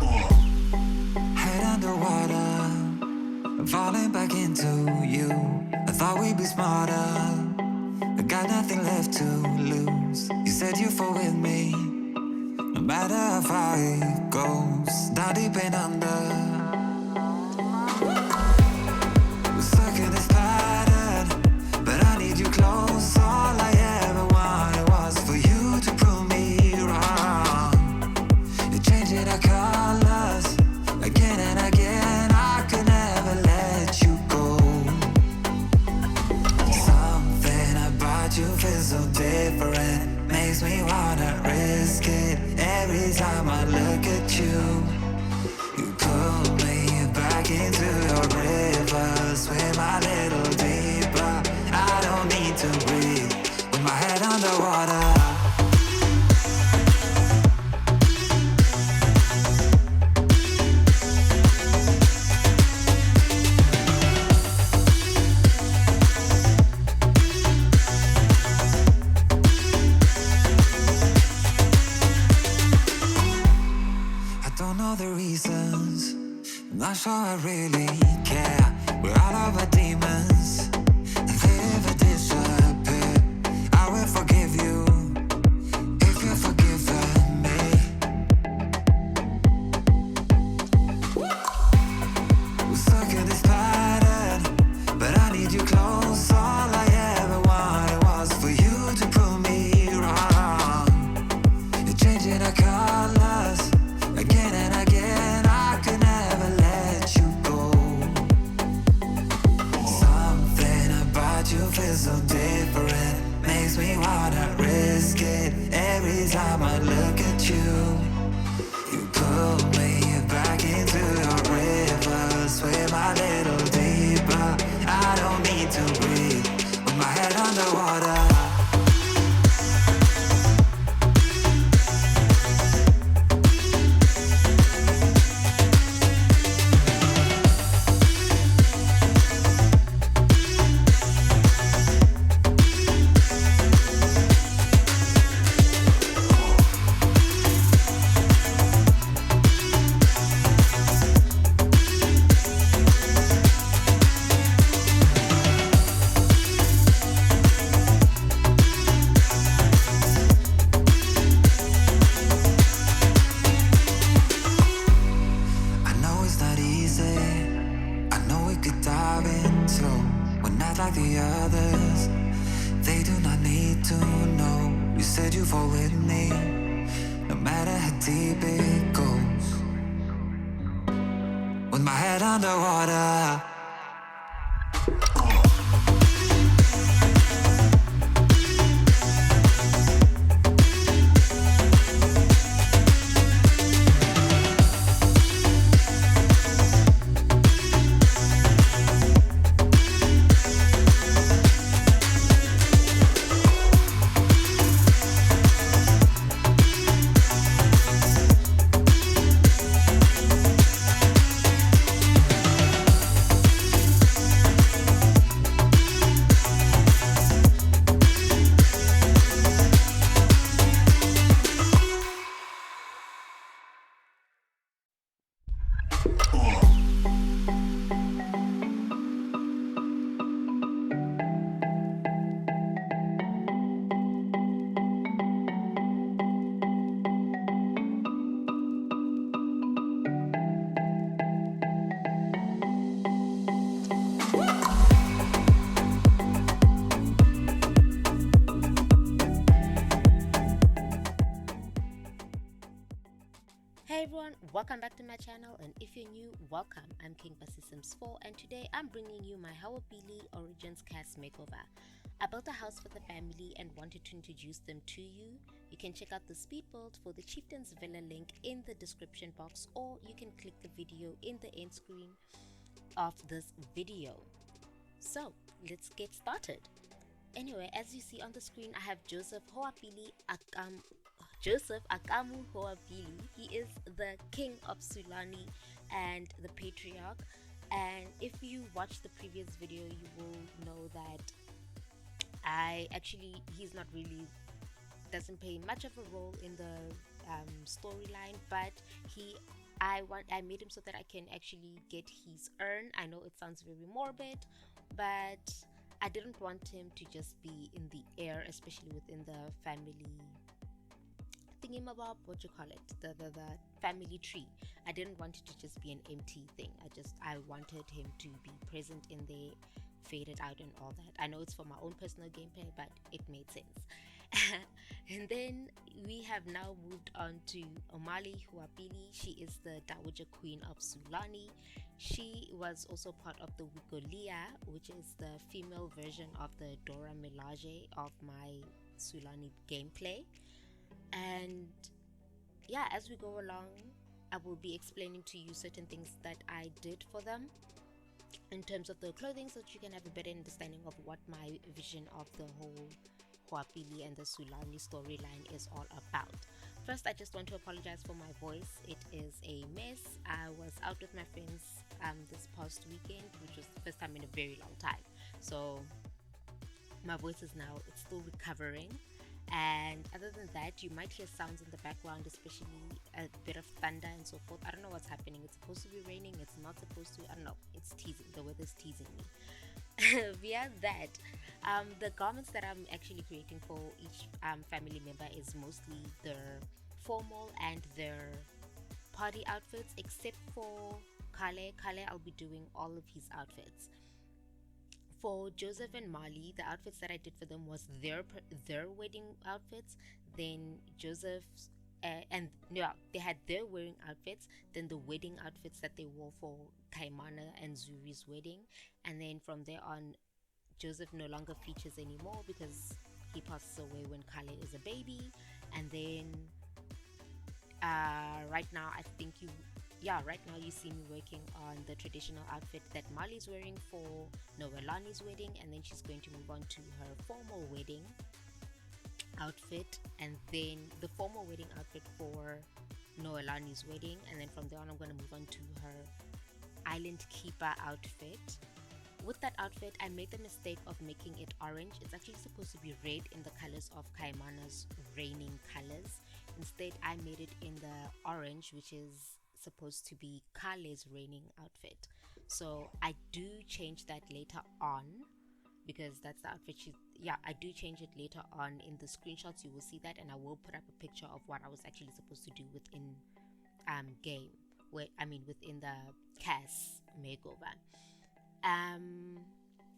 Head underwater, falling back into you. I thought we'd be smarter, I got nothing left to lose. You said you fall with me, no matter how far it goes. Down deep and under, we're stuck in this pattern, but I need you close. All I ever wanted was for you to prove me wrong. You're changing our colors again and again. I could never let you go. Something about you feels so different, makes me wanna risk it. Every time I look at you, you pull me back into your river. Swim a little deeper, I don't need to breathe with my head underwater. I'm not sure I really care. We're all of our demons, and they never disappear. I will forgive you if you've forgiven me. We're stuck in this pattern, but I need you close. All I ever wanted was for you to prove me wrong. You're changing our colors again and again. I could never let you go. Something about you feels so different, makes me wanna risk it. Every time I look at you, you pull me back into your river. Swim a little deeper, I don't need to breathe with my head underwater. Like the others, they do not need to know. You said you fall with me, no matter how deep it goes. With my head underwater. Hey everyone, welcome back to my channel, and if you're new, welcome. I'm King Sims 4, and today I'm bringing you my Hoapili Origins cast makeover. I built a house for the family and wanted to introduce them to you. You can check out the speed build for the Chieftain's Villa link in the description box, or you can click the video in the end screen of this video. So let's get started. Anyway, as you see on the screen, I have Joseph Akamu Hoapili. He is the king of Sulani and the patriarch. And if you watched the previous video, you will know that he's not really, doesn't play much of a role in the storyline, but I made him so that I can actually get his urn. I know it sounds very morbid, but I didn't want him to just be in the air, especially within the family thingamabob, what you call it, the family tree. I didn't want it to just be an empty thing. I wanted him to be present in there, faded out and all that. I know it's for my own personal gameplay, but it made sense. And then we have now moved on to Hoapili. She is the Dowager Queen of Sulani. She was also part of the Wikolia, which is the female version of the Dora Milaje of my Sulani gameplay. And yeah, as we go along, I will be explaining to you certain things that I did for them in terms of the clothing, so that you can have a better understanding of what my vision of the whole Hoapili and the Sulani storyline is all about. First, I just want to apologize for my voice. It is a mess. I was out with my friends this past weekend, which was the first time in a very long time. So my voice is now, it's still recovering. And other than that, you might hear sounds in the background, especially a bit of thunder and so forth. I don't know what's happening. It's supposed to be raining, it's not supposed to. I don't know. It's teasing. The weather's teasing me. Beyond that, the garments that I'm actually creating for each family member is mostly their formal and their party outfits, except for Kale. I'll be doing all of his outfits. For Joseph and Marley, the outfits that I did for them was their wedding outfits. Then Joseph's and yeah, they had their wearing outfits, then the wedding outfits that they wore for Kaimana and Zuri's wedding. And then from there on, Joseph no longer features anymore because he passes away when Kale is a baby. And then right now you see me working on the traditional outfit that Mali's wearing for Noelani's wedding, and then she's going to move on to her formal wedding outfit, and then the formal wedding outfit for Noelani's wedding, and then from there on I'm going to move on to her island keeper outfit. With that outfit, I made the mistake of making it orange. It's actually supposed to be red in the colors of Kaimana's reigning colors. Instead, I made it in the orange, which is supposed to be Kale's reigning outfit. So I do change that later on, because that's the outfit I do change it later on. In the screenshots you will see that, and I will put up a picture of what I was actually supposed to do within game, within the CAS makeover.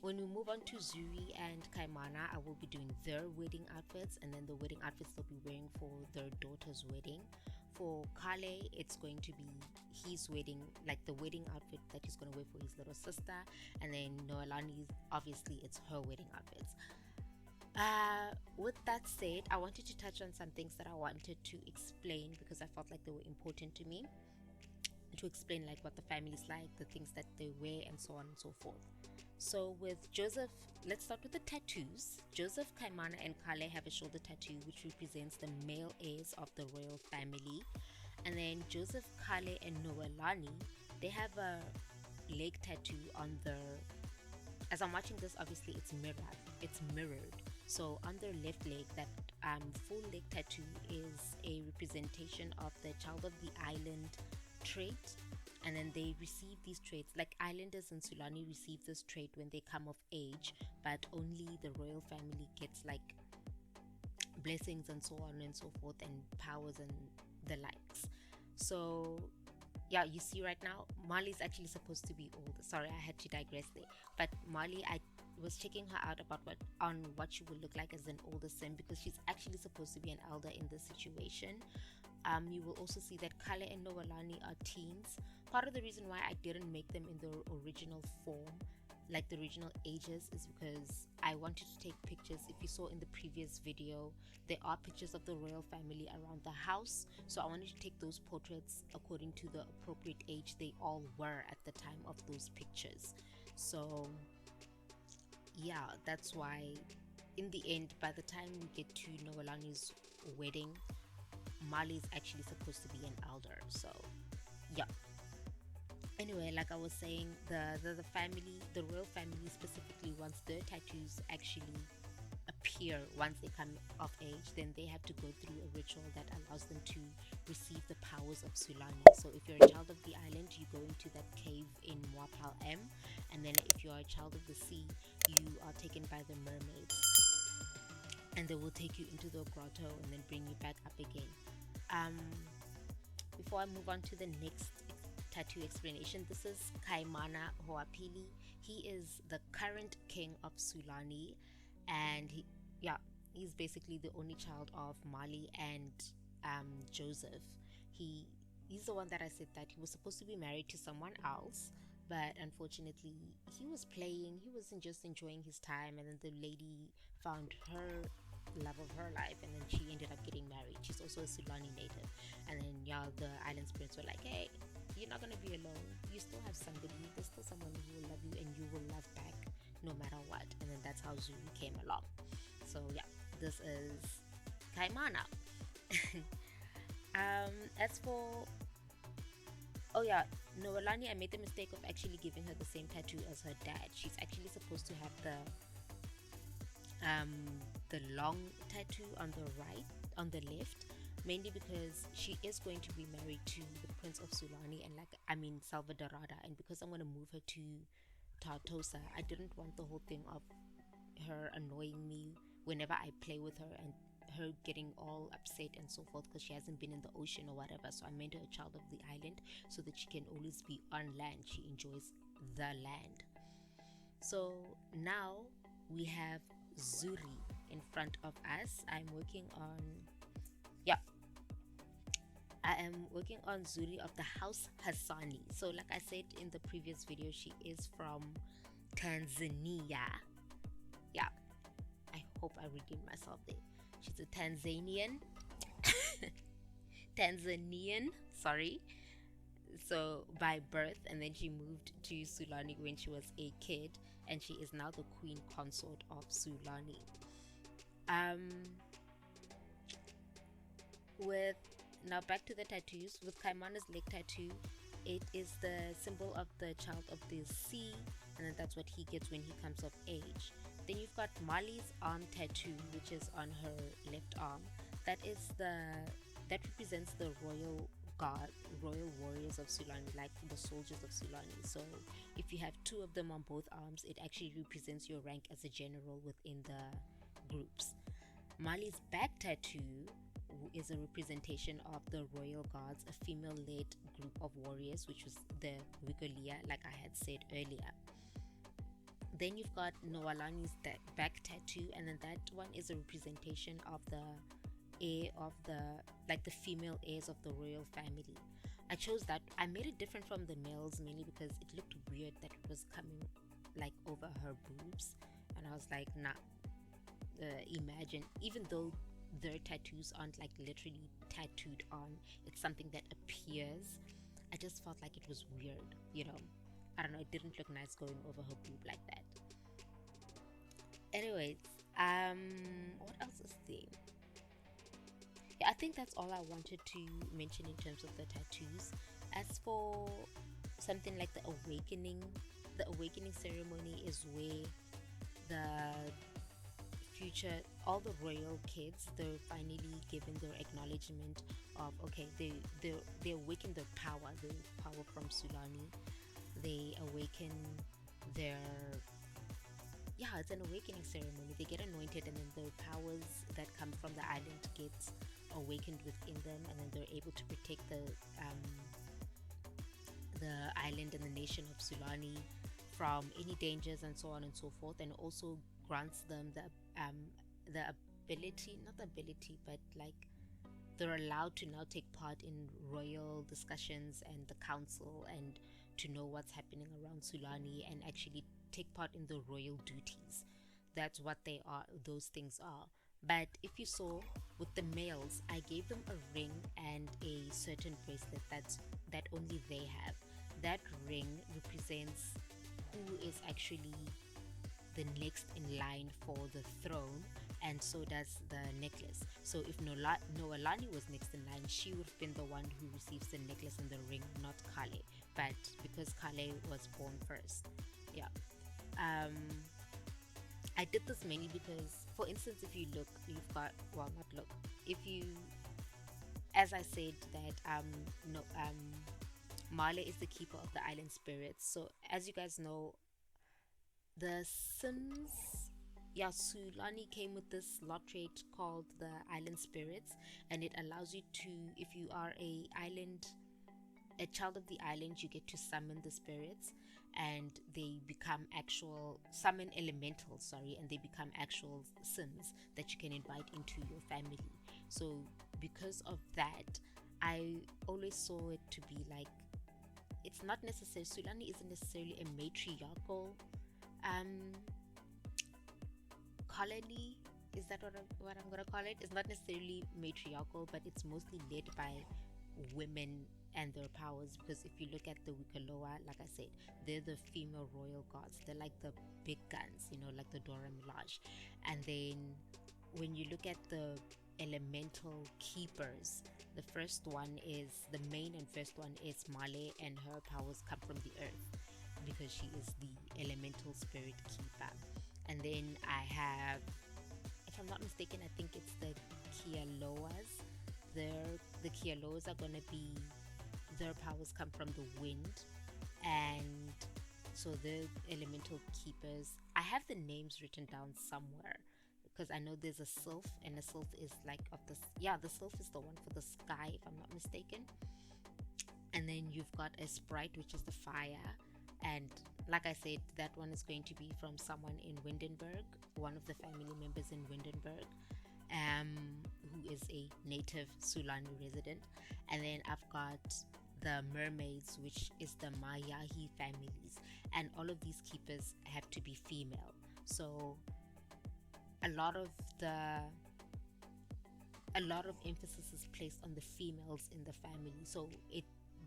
When we move on to Zuri and Kaimana, I will be doing their wedding outfits, and then the wedding outfits they'll be wearing for their daughter's wedding. For Kale, it's going to be his wedding, like the wedding outfit that he's going to wear for his little sister. And then Noelani, obviously, it's her wedding outfits. With that said, I wanted to touch on some things that I wanted to explain because I felt like they were important to me. To explain like what the family's like, the things that they wear, and so on and so forth. So with Joseph, let's start with the tattoos. Joseph, Kaimana, and Kale have a shoulder tattoo which represents the male heirs of the royal family. And then Joseph, Kale, and Noelani, they have a leg tattoo on their, as I'm watching this, obviously it's mirrored. So on their left leg, that full leg tattoo is a representation of the child of the island trait, and then they receive these traits, like islanders in Sulani receive this trait when they come of age, but only the royal family gets like blessings and so on and so forth, and powers and the likes. So yeah, you see right now Marley's actually supposed to be old. Sorry, I had to digress there, but Marley, I was checking her out about what she would look like as an older sim, because she's actually supposed to be an elder in this situation. You will also see that Kale and Noelani are teens. Part of the reason why I didn't make them in their original form, like the original ages, is because I wanted to take pictures. If you saw in the previous video, there are pictures of the royal family around the house, so I wanted to take those portraits according to the appropriate age they all were at the time of those pictures. So yeah, that's why in the end, by the time we get to Noelani's wedding, Marley's actually supposed to be an elder. So yeah, anyway, like I was saying, the family, the royal family specifically, wants their tattoos actually appear once they come of age, then they have to go through a ritual that allows them to receive the powers of Sulani. So if you're a child of the island, you go into that cave in Hoapili, and then if you are a child of the sea, you are taken by the mermaids, and they will take you into the grotto and then bring you back up again. Before I move on to the next tattoo explanation, this is Kaimana Hoapili. He is the current king of Sulani, and he's basically the only child of Mali and Joseph. He's the one that I said that he was supposed to be married to someone else, but unfortunately he was playing, he wasn't just enjoying his time, and then the lady found her love of her life, and then she ended up getting married. She's also a Sulani native, and then the island's prince were like, hey, you're not gonna be alone, you still have somebody, there's still someone who will love you and you will love back no matter what. And then that's how Zuri came along. So yeah, this is Kaimana. As for Noelani, I made the mistake of actually giving her the same tattoo as her dad. She's actually supposed to have the long tattoo on the left, mainly because she is going to be married to the Prince of Sulani and Salvadorada, and because I'm going to move her to Tartosa, I didn't want the whole thing of her annoying me whenever I play with her and her getting all upset and so forth because she hasn't been in the ocean or whatever. So I made her a child of the island so that she can always be on land. She enjoys the land. So now we have Zuri in front of us. I am working on Zuri of the house Hassani. So like I said in the previous video, she is from Tanzania. Yeah, I hope I redeemed myself there. She's a Tanzanian, sorry. So by birth, and then she moved to Sulani when she was a kid, and she is now the queen consort of Sulani. Now back to the tattoos. With Kaimana's leg tattoo, it is the symbol of the child of the sea, and then that's what he gets when he comes of age. Then you've got Mali's arm tattoo, which is on her left arm. That represents the royal warriors of Sulani, like the soldiers of Sulani. So if you have two of them on both arms, it actually represents your rank as a general within the groups. Mali's back tattoo is a representation of the royal guards, a female-led group of warriors, which was the Wigolia, like I had said earlier. Then you've got Noalani's back tattoo, and then that one is a representation of the female heirs of the royal family. I chose that. I made it different from the males mainly because it looked weird that it was coming like over her boobs, and I was like, nah. Imagine, even though their tattoos aren't like literally tattooed on, it's something that appears. I just felt like it was weird, I don't know, it didn't look nice going over her boob like that. Anyways, what else is there? Yeah, I think that's all I wanted to mention in terms of the tattoos. As for something like the awakening ceremony is where all the royal kids, they're finally given their acknowledgement of, okay, they awaken their power, the power from Sulani. They awaken it's an awakening ceremony. They get anointed, and then the powers that come from the island gets awakened within them, and then they're able to protect the island and the nation of Sulani from any dangers and so on and so forth, and also grants them the ability, not the ability, but like they're allowed to now take part in royal discussions and the council, and to know what's happening around Sulani and actually take part in the royal duties. That's what those things are. But if you saw with the males, I gave them a ring and a certain bracelet that only they have. That ring represents who is actually the next in line for the throne, and so does the necklace. So if Noelani was next in line, she would have been the one who receives the necklace and the ring, not Kale. But because Kale was born first, I did this mainly because, for instance, if you look, you've got, well, not look, if you, as I said that no Marley is the keeper of the island spirits. So as you guys know, the Sims, yeah, Sulani came with this lot trait called the island spirits, and it allows you to, if you are a child of the island, you get to summon the spirits, and they become actual summon elementals, sorry, and they become actual Sims that you can invite into your family. So because of that, I always saw it to be like, it's not necessary, Sulani isn't necessarily a matriarchal colony. Is that what I'm gonna call it? It's not necessarily matriarchal, but it's mostly led by women and their powers, because if you look at the Wikaloa, like I said, they're the female royal gods. They're like the big guns, you know, like the Dora Milaje. And then when you look at the elemental keepers, the main and first one is Male, and her powers come from the earth because she is the elemental spirit keeper. And then I have, if I'm not mistaken, I think it's the Kialoas. The Kialoas are gonna be, their powers come from the wind, and so the elemental keepers, I have the names written down somewhere because I know there's a sylph, and a sylph is like of the, yeah, the sylph is the one for the sky, if I'm not mistaken. And then you've got a sprite, which is the fire, and like I said, that one is going to be from someone in Windenburg, one of the family members in Windenburg, who is a native Sulani resident. And then I've got the mermaids, which is the Mayahi families, and all of these keepers have to be female. So a lot of emphasis is placed on the females in the family. So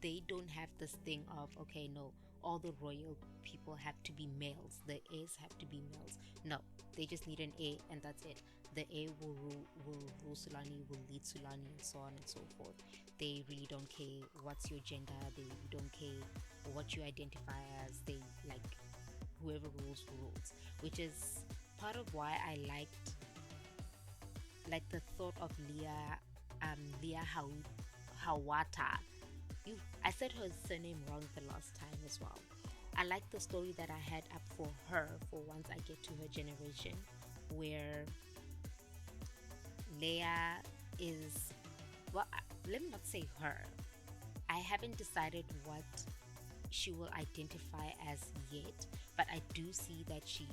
they don't have this thing of, okay, no, all the royal people have to be males, the heirs have to be males. No, they just need an heir, and that's it. The heir will rule Sulani, will lead Sulani, and so on and so forth. They really don't care what's your gender, they really don't care what you identify as. They, like, whoever rules, which is part of why I liked, like, the thought of Leah Hawata. I said her surname wrong the last time as well. I like the story that I had up for her for once I get to her generation, where Leia is, well, let me not say her. I haven't decided what she will identify as yet, but I do see that she's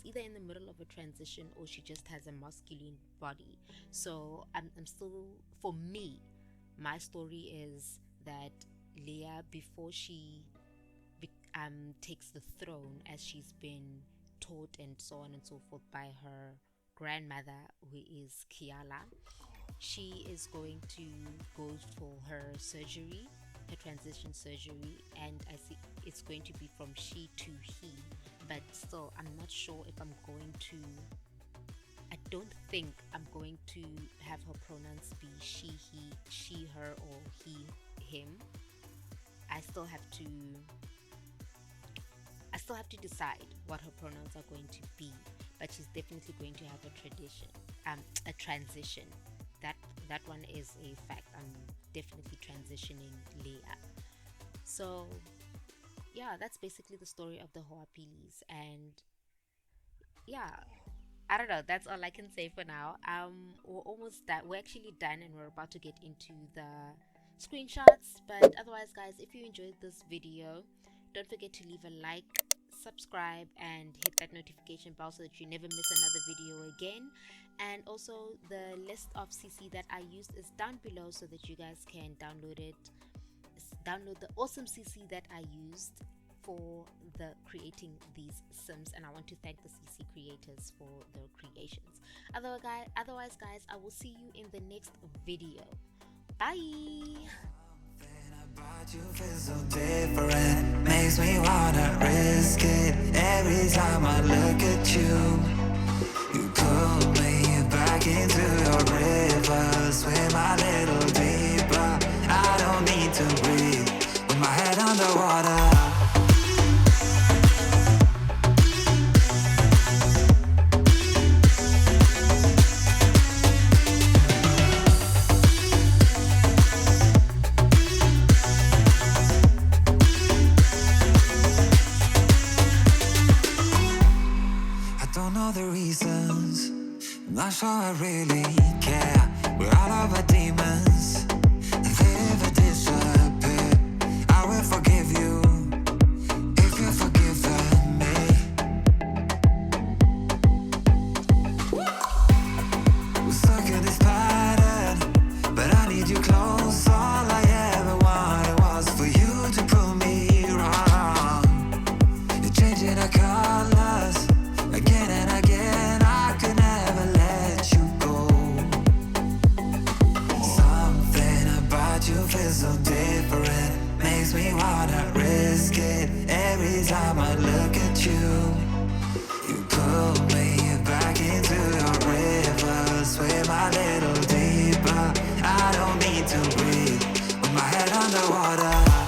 either in the middle of a transition, or she just has a masculine body. So I'm still, for me, my story is that Leia, before she takes the throne, as she's been taught and so on and so forth by her grandmother, who is Kiala, she is going to go for her surgery, her transition surgery, and I see it's going to be from she to he, but still I'm not sure if I don't think I'm going to have her pronouns be she, he, she, her, or he, him. I still have to decide what her pronouns are going to be, but she's definitely going to have a transition. That one is a fact. I'm definitely transitioning Leia. So yeah, that's basically the story of the Hoapilis, and yeah, I don't know, that's all I can say for now. We're almost done. We're actually done, and we're about to get into the screenshots. But otherwise, guys, if you enjoyed this video, don't forget to leave a like, subscribe, and hit that notification bell so that you never miss another video again. And also, the list of CC that I used is down below so that you guys can download the awesome CC that I used for creating these Sims, and I want to thank the CC creators for their creations. Otherwise, guys, I will see you in the next video. Bye. About you feels so different, makes me wanna risk it every time I look at you. You pull me back into your river, swim a little deeper. I don't need to breathe with my head underwater. never really care. We're all of our demons, they never disappear. I will forgive you if you've forgiven me. We're stuck in this pattern, but I need you close. All I ever wanted was for you to prove me wrong. You're changing our colors again and again. I could never let you go. Something about you feels so different, makes me wanna risk it every time I look at you. You pull me back into your river, swim a little deeper. I don't need to breathe with my head underwater.